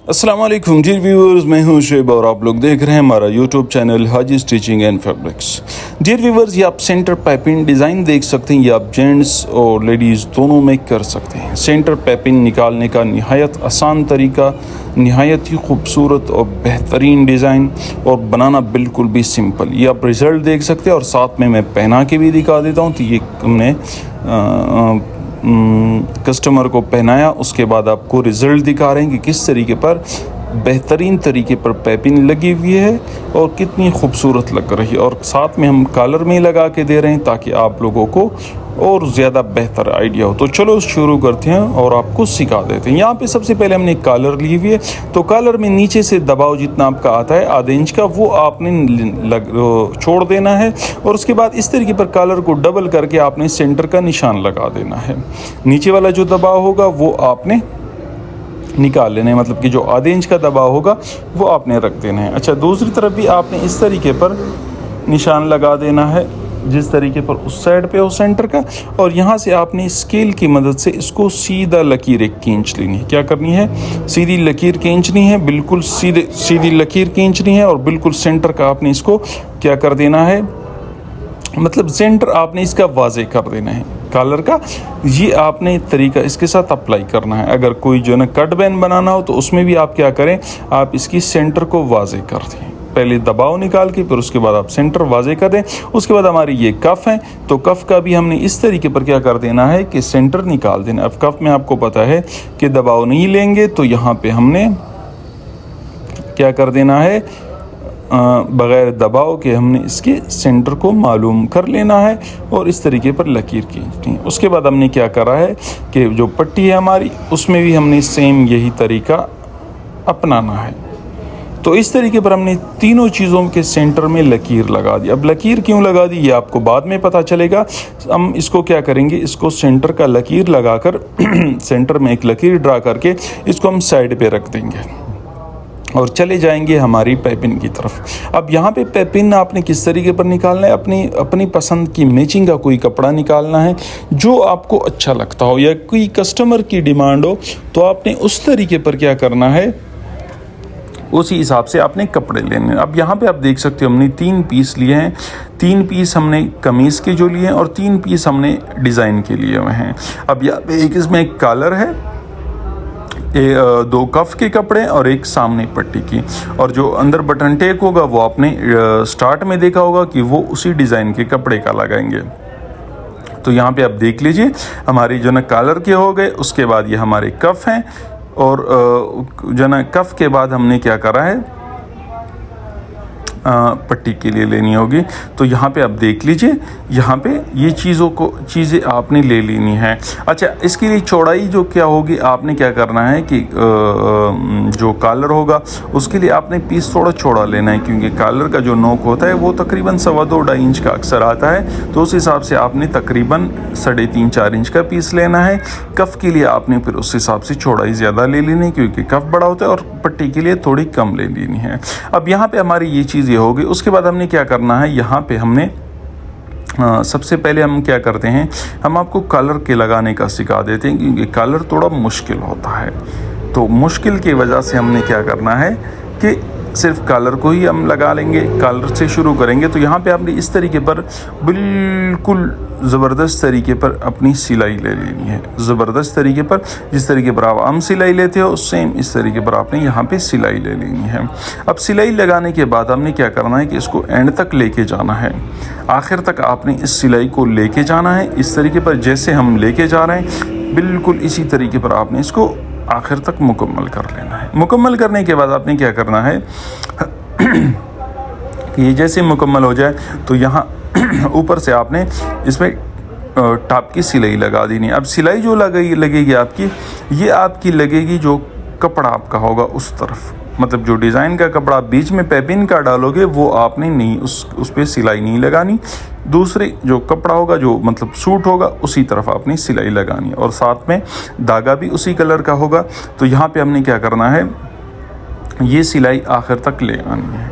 अस्सलाम वालेकुम dear viewers, मैं हूं शुएब और आप लोग देख रहे हैं हमारा YouTube channel Haji stitching and fabrics. Dear viewers, ये आप सेंटर पाइपिंग डिज़ाइन देख सकते हैं। ये आप जेंट्स और लेडीज़ दोनों में कर सकते हैं। सेंटर पाइपिंग निकालने का निहायत आसान तरीका, निहायत ही खूबसूरत और बेहतरीन डिज़ाइन और बनाना बिल्कुल भी सिंपल। ये आप रिज़ल्ट देख सकते हैं और साथ में मैं पहना के भी दिखा देता हूँ। तो ये हमने कस्टमर को पहनाया, उसके बाद आपको रिज़ल्ट दिखा रहे हैं कि किस तरीके पर बेहतरीन तरीके पर पाइपिंग लगी हुई है और कितनी खूबसूरत लग रही है। और साथ में हम कॉलर में लगा के दे रहे हैं ताकि आप लोगों को और ज़्यादा बेहतर आइडिया हो। तो चलो शुरू करते हैं और आपको सिखा देते हैं। यहाँ पे सबसे पहले हमने कॉलर ली हुई है, तो कॉलर में नीचे से दबाव जितना आपका आता है आधे इंच का, वो आपने छोड़ देना है। और उसके बाद इस तरीके पर कॉलर को डबल करके आपने सेंटर का निशान लगा देना है। नीचे वाला जो दबाव होगा वो आपने निकाल लेना है, मतलब कि जो आधे इंच का दबाव होगा वो आपने रख देना है। अच्छा, दूसरी तरफ भी आपने इस तरीके पर निशान लगा देना है जिस तरीके पर उस साइड पे हो सेंटर का। और यहाँ से आपने स्केल की मदद से इसको सीधा लकीर एक खींच लेनी है। क्या करनी है? सीधी लकीर खींचनी है, बिल्कुल सीधी लकीर खींचनी है और बिल्कुल सेंटर का आपने इसको क्या कर देना है, मतलब सेंटर आपने इसका वाज़े कर देना है कॉलर का। ये आपने तरीका इसके साथ अप्लाई करना है। अगर कोई जो है कट बैन बनाना हो तो उसमें भी आप क्या करें, आप इसकी सेंटर को वाज़े कर दें। पहले दबाव निकाल के फिर उसके बाद आप सेंटर वाज़े कर दें। उसके बाद हमारी ये कफ़ है, तो कफ़ का भी हमने इस तरीके पर क्या कर देना है कि सेंटर निकाल देना। अब कफ़ में आपको पता है कि दबाव नहीं लेंगे, तो यहाँ पे हमने क्या कर देना है, बग़ैर दबाव के हमने इसके सेंटर को मालूम कर लेना है और इस तरीके पर लकीर खींचनी है। उसके बाद हमने क्या करा है कि जो पट्टी है हमारी, उसमें भी हमने सेम यही तरीका अपनाना है। तो इस तरीके पर हमने तीनों चीज़ों के सेंटर में लकीर लगा दी। अब लकीर क्यों लगा दी ये आपको बाद में पता चलेगा। हम इसको क्या करेंगे, इसको सेंटर का लकीर लगाकर सेंटर में एक लकीर ड्रा करके इसको हम साइड पे रख देंगे और चले जाएंगे हमारी पाइपिंग की तरफ। अब यहाँ पे पाइपिंग आपने किस तरीके पर निकालना है, अपनी पसंद की मैचिंग का कोई कपड़ा निकालना है जो आपको अच्छा लगता हो या कोई कस्टमर की डिमांड हो, तो आपने उस तरीके पर क्या करना है, उसी हिसाब से आपने कपड़े लेने हैं। अब यहाँ पे आप देख सकते हो हमने 3 पीस लिए हैं। 3 पीस हमने कमीज़ के जो लिए हैं और 3 पीस हमने डिज़ाइन के लिए हुए हैं। अब यहाँ पे एक इसमें एक कॉलर है, 2 कफ के कपड़े और एक सामने पट्टी की, और जो अंदर बटन टेक होगा वो आपने स्टार्ट में देखा होगा कि वो उसी डिज़ाइन के कपड़े का लगाएंगे। तो यहाँ पे आप देख लीजिए हमारी जो ना कॉलर के हो गए, उसके बाद ये हमारे कफ हैं और जो ना कफ के बाद हमने क्या करा है, पट्टी के लिए लेनी होगी। तो यहाँ पे आप देख लीजिए, यहाँ पे ये चीज़ें आपने ले लेनी है। अच्छा, इसके लिए चौड़ाई जो क्या होगी, आपने क्या करना है कि जो कॉलर होगा उसके लिए आपने पीस थोड़ा चौड़ा लेना है, क्योंकि कॉलर का जो नोक होता है वो तकरीबन 2.25 इंच का अक्सर आता है। तो उस हिसाब से आपने तकरीबन 3.5-4 इंच का पीस लेना है। कफ़ के लिए आपने फिर उस हिसाब से चौड़ाई ज़्यादा ले लेनी है, क्योंकि कफ़ बड़ा होता है, और पट्टी के लिए थोड़ी कम ले लेनी है। अब यहाँ पे हमारी ये चीज़ होगी। उसके बाद हमने क्या करना है, यहाँ पे हमने सबसे पहले हम क्या करते हैं, हम आपको कॉलर के लगाने का सिखा देते हैं, क्योंकि कॉलर थोड़ा मुश्किल होता है। तो मुश्किल की वजह से हमने क्या करना है कि सिर्फ कॉलर को ही हम लगा लेंगे, कॉलर से शुरू करेंगे। तो यहाँ पे आपने इस तरीके पर बिल्कुल ज़बरदस्त तरीके पर अपनी सिलाई ले लेनी है। ज़बरदस्त तरीके पर, जिस तरीके पर आप आम सिलाई लेते हो सेम इस तरीके पर आपने यहाँ पे सिलाई ले लेनी है। अब सिलाई लगाने के बाद हमने क्या करना है कि इसको एंड तक लेके जाना है, आखिर तक आपने इस सिलाई को लेके जाना है। इस तरीके पर जैसे हम लेके जा रहे हैं बिल्कुल इसी तरीके पर आपने इसको आखिर तक मुकम्मल कर लेना है। मुकम्मल करने के बाद आपने क्या करना है कि ये जैसे मुकम्मल हो जाए तो यहाँ ऊपर से आपने इसमें टॉप की सिलाई लगा देनी है। अब सिलाई जो लगेगी आपकी, ये आपकी लगेगी जो कपड़ा आपका होगा उस तरफ, मतलब जो डिज़ाइन का कपड़ा बीच में पाइपिंग का डालोगे वो आपने नहीं, उस पर सिलाई नहीं लगानी। दूसरे जो कपड़ा होगा, जो मतलब सूट होगा, उसी तरफ आपने सिलाई लगानी है, और साथ में धागा भी उसी कलर का होगा। तो यहाँ पे हमने क्या करना है, ये सिलाई आखिर तक ले आनी है।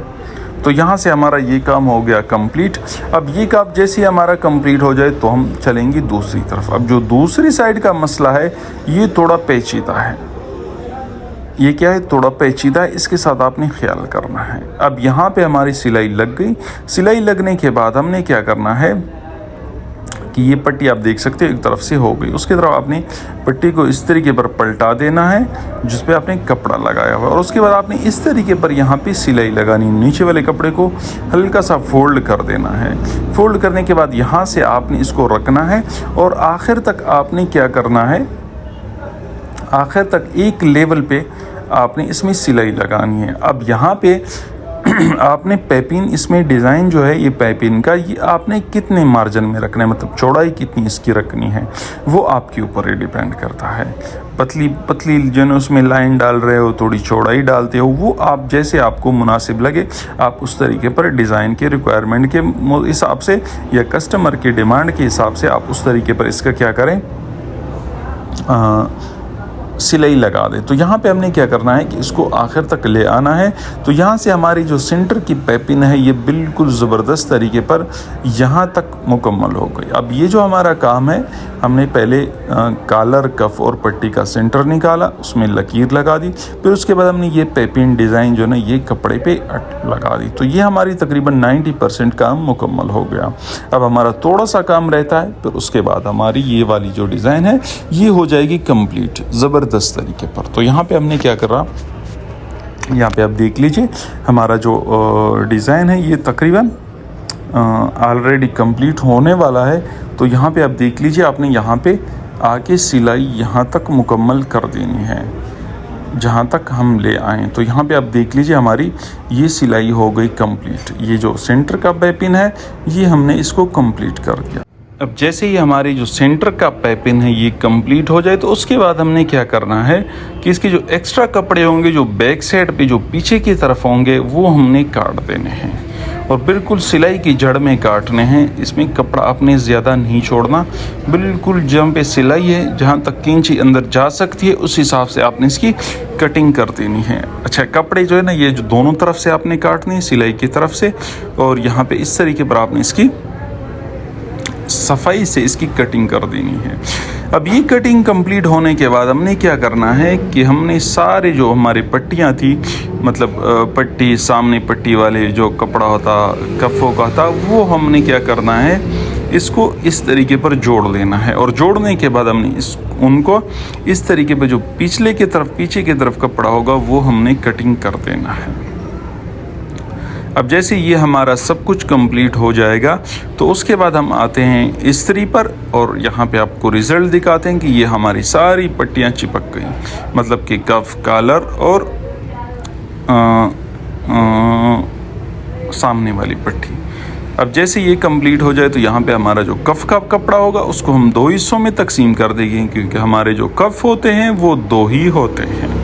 तो यहाँ से हमारा ये काम हो गया कंप्लीट। अब ये काम जैसे हमारा कंप्लीट हो जाए तो हम चलेंगे दूसरी तरफ। अब जो दूसरी साइड का मसला है ये थोड़ा पेचीदा है। ये क्या है, थोड़ा पेचीदा है, इसके साथ आपने ख्याल करना है। अब यहाँ पे हमारी सिलाई लग गई। सिलाई लगने के बाद हमने क्या करना है कि ये पट्टी आप देख सकते हो एक तरफ से हो गई, उसकी तरफ आपने पट्टी को इस तरीके पर पलटा देना है जिस पे आपने कपड़ा लगाया हुआ, और उसके बाद आपने इस तरीके पर यहाँ पे सिलाई लगानी। नीचे वाले कपड़े को हल्का सा फोल्ड कर देना है। फोल्ड करने के बाद यहाँ से आपने इसको रखना है और आखिर तक आपने क्या करना है, आखिर तक एक लेवल पे आपने इसमें सिलाई लगानी है। अब यहाँ पे आपने पाइपिंग, इसमें डिज़ाइन जो है ये पाइपिंग का, ये आपने कितने मार्जिन में रखना है, मतलब चौड़ाई कितनी इसकी रखनी है, वो आपके ऊपर ही डिपेंड करता है। पतली पतली जो है उसमें लाइन डाल रहे हो, थोड़ी चौड़ाई डालते हो, वो आप जैसे आपको मुनासिब लगे आप उस तरीके पर डिज़ाइन के रिक्वायरमेंट के हिसाब से या कस्टमर के डिमांड के हिसाब से आप उस तरीके पर इसका क्या करें, सिलाई लगा दे। तो यहाँ पे हमने क्या करना है कि इसको आखिर तक ले आना है। तो यहाँ से हमारी जो सेंटर की पाइपिंग है ये बिल्कुल ज़बरदस्त तरीके पर यहाँ तक मुकम्मल हो गई। अब ये जो हमारा काम है, हमने पहले कॉलर, कफ और पट्टी का सेंटर निकाला, उसमें लकीर लगा दी, फिर उसके बाद हमने ये पाइपिंग डिज़ाइन जो है ना ये कपड़े पे लगा दी। तो ये हमारी तकरीबन 90% काम मुकम्मल हो गया। अब हमारा थोड़ा सा काम रहता है, फिर उसके बाद हमारी ये वाली जो डिज़ाइन है ये हो जाएगी कंप्लीट ज़बरदस्त तरीके पर। तो यहाँ पे हमने क्या करा, यहाँ पे आप देख लीजिए हमारा जो डिज़ाइन है ये तकरीबन ऑलरेडी कंप्लीट होने वाला है। तो यहाँ पे आप देख लीजिए, आपने यहाँ पे आके सिलाई यहाँ तक मुकम्मल कर देनी है जहाँ तक हम ले आएँ। तो यहाँ पे आप देख लीजिए हमारी ये सिलाई हो गई कंप्लीट। ये जो सेंटर का पाइपिंग है ये हमने इसको कंप्लीट कर दिया। अब जैसे ही हमारी जो सेंटर का पाइपिंग है ये कंप्लीट हो जाए तो उसके बाद हमने क्या करना है कि इसके जो एक्स्ट्रा कपड़े होंगे जो बैक साइड पे जो पीछे की तरफ होंगे वो हमने काट देने हैं और बिल्कुल सिलाई की जड़ में काटने हैं। इसमें कपड़ा आपने ज़्यादा नहीं छोड़ना, बिल्कुल जहाँ पे सिलाई है जहाँ तक कैंची अंदर जा सकती है उस हिसाब से आपने इसकी कटिंग कर देनी है। अच्छा, कपड़े जो है ना ये जो दोनों तरफ से आपने काटने हैं, सिलाई की तरफ से, और यहाँ पे इस तरीके पर आपने इसकी सफाई से इसकी कटिंग कर देनी है। अब ये कटिंग कंप्लीट होने के बाद हमने क्या करना है कि हमने सारे जो हमारी पट्टियाँ थी, मतलब पट्टी, सामने पट्टी वाले जो कपड़ा होता कफ़ों का था, वो हमने क्या करना है इसको इस तरीके पर जोड़ लेना है। और जोड़ने के बाद हमने उनको इस तरीके पर जो पिछले की तरफ, पीछे की तरफ कपड़ा होगा वो हमने कटिंग कर देना है। अब जैसे ये हमारा सब कुछ कंप्लीट हो जाएगा तो उसके बाद हम आते हैं इस्त्री पर और यहाँ पे आपको रिज़ल्ट दिखाते हैं कि ये हमारी सारी पट्टियाँ चिपक गई, मतलब कि कफ, कॉलर और सामने वाली पट्टी। अब जैसे ये कंप्लीट हो जाए तो यहाँ पे हमारा जो कफ का कपड़ा होगा उसको हम दो हिस्सों में तकसीम कर देंगे, क्योंकि हमारे जो कफ होते हैं वो दो ही होते हैं।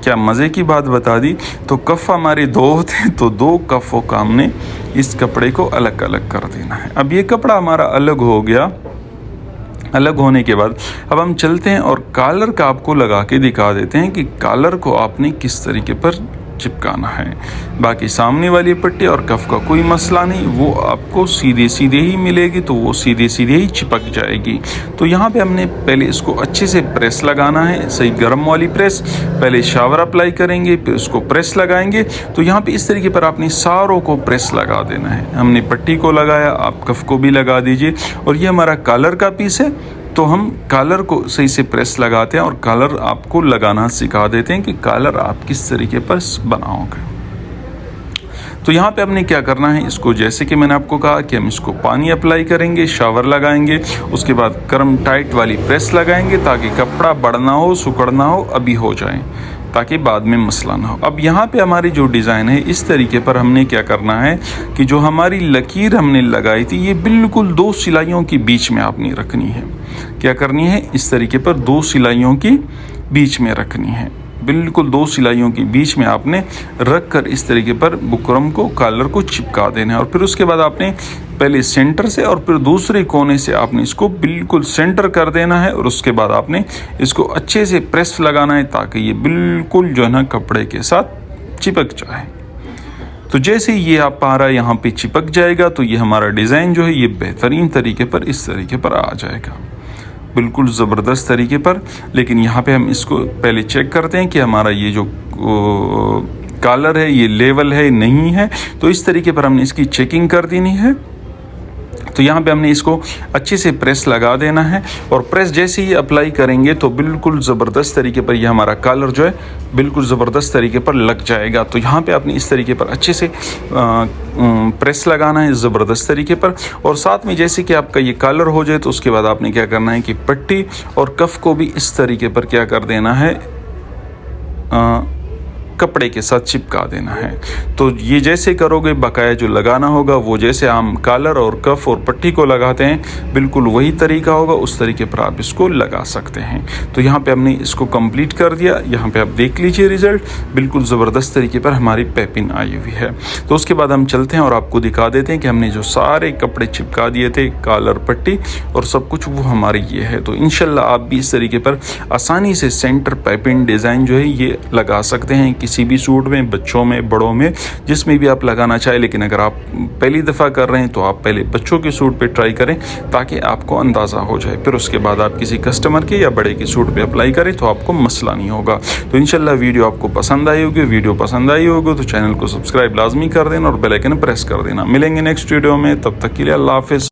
क्या मज़े की बात बता दी। तो कफ हमारे दो होते हैं, तो दो कफ़ों का हमने इस कपड़े को अलग अलग कर देना है। अब ये कपड़ा हमारा अलग हो गया। अलग होने के बाद अब हम चलते हैं और कॉलर का आपको लगा के दिखा देते हैं कि कॉलर को आपने किस तरीके पर चिपकाना है। बाकी सामने वाली पट्टी और कफ का कोई मसला नहीं, वो आपको सीधे सीधे ही मिलेगी, तो वो सीधे सीधे ही चिपक जाएगी। तो यहाँ पे हमने पहले इसको अच्छे से प्रेस लगाना है, सही गर्म वाली प्रेस। पहले शावर अप्लाई करेंगे, फिर उसको प्रेस लगाएंगे। तो यहाँ पे इस तरीके पर आपने सारों को प्रेस लगा देना है। हमने पट्टी को लगाया, आप कफ को भी लगा दीजिए। और ये हमारा कॉलर का पीस है, तो हम कॉलर को सही से प्रेस लगाते हैं और कॉलर आपको लगाना सिखा देते हैं कि कॉलर आप किस तरीके पर बनाओगे। तो यहाँ पे हमने क्या करना है, इसको जैसे कि मैंने आपको कहा कि हम इसको पानी अप्लाई करेंगे, शावर लगाएंगे, उसके बाद गर्म टाइट वाली प्रेस लगाएंगे ताकि कपड़ा बढ़ना हो, सुकड़ना हो, अभी हो जाए, ताकि बाद में मसला ना हो। अब यहाँ पे हमारी जो डिज़ाइन है इस तरीके पर हमने क्या करना है कि जो हमारी लकीर हमने लगाई थी ये बिल्कुल दो सिलाइयों के बीच में आपने रखनी है। क्या करनी है, इस तरीके पर दो सिलाइयों की बीच में रखनी है, बिल्कुल दो सिलाइयों के बीच में आपने रख कर इस तरीके पर बुकरम को, कॉलर को चिपका देना है। और फिर उसके बाद आपने पहले सेंटर से और फिर दूसरे कोने से आपने इसको बिल्कुल सेंटर कर देना है और उसके बाद आपने इसको अच्छे से प्रेस लगाना है ताकि ये बिल्कुल जो है ना कपड़े के साथ चिपक जाए। तो जैसे ये आप पा रहा है यहाँ पे चिपक जाएगा तो ये हमारा डिज़ाइन जो है ये बेहतरीन तरीके पर इस तरीके पर आ जाएगा। बिल्कुल ज़बरदस्त तरीके पर। लेकिन यहाँ पे हम इसको पहले चेक करते हैं कि हमारा ये जो कॉलर है ये लेवल है नहीं है, तो इस तरीके पर हमने इसकी चेकिंग कर देनी है। तो यहाँ पे हमने इसको अच्छे से प्रेस लगा देना है, और प्रेस जैसे ही अप्लाई करेंगे तो बिल्कुल ज़बरदस्त तरीके पर ये हमारा कॉलर जो है बिल्कुल ज़बरदस्त तरीके पर लग जाएगा। तो यहाँ पे आपने इस तरीके पर अच्छे से प्रेस लगाना है ज़बरदस्त तरीके पर। और साथ में जैसे कि आपका ये कॉलर हो जाए तो उसके बाद आपने क्या करना है कि पट्टी और कफ को भी इस तरीके पर क्या कर देना है, कपड़े के साथ चिपका देना है। तो ये जैसे करोगे बकाया जो लगाना होगा वो जैसे हम कॉलर और कफ और पट्टी को लगाते हैं बिल्कुल वही तरीका होगा, उस तरीके पर आप इसको लगा सकते हैं। तो यहाँ पे हमने इसको कंप्लीट कर दिया। यहाँ पे आप देख लीजिए रिज़ल्ट, बिल्कुल ज़बरदस्त तरीके पर हमारी पैपिन आई हुई है। तो उसके बाद हम चलते हैं और आपको दिखा देते हैं कि हमने जो सारे कपड़े चिपका दिए थे, कॉलर पट्टी और सब कुछ, वो हमारी ये है। तो इंशाल्लाह आप भी इस तरीके पर आसानी से सेंटर पैपिन डिज़ाइन जो है ये लगा सकते हैं किसी भी सूट में, बच्चों में, बड़ों में, जिसमें भी आप लगाना चाहें। लेकिन अगर आप पहली दफ़ा कर रहे हैं तो आप पहले बच्चों के सूट पे ट्राई करें ताकि आपको अंदाज़ा हो जाए। फिर उसके बाद आप किसी कस्टमर के या बड़े के सूट पे अप्लाई करें तो आपको मसला नहीं होगा। तो इंशाल्लाह वीडियो आपको पसंद आई होगी। वीडियो पसंद आई होगी तो चैनल को सब्सक्राइब लाजमी कर देना और बेल आइकन प्रेस कर देना। मिलेंगे नेक्स्ट वीडियो में, तब तक के लिए अल्लाह हाफिज़।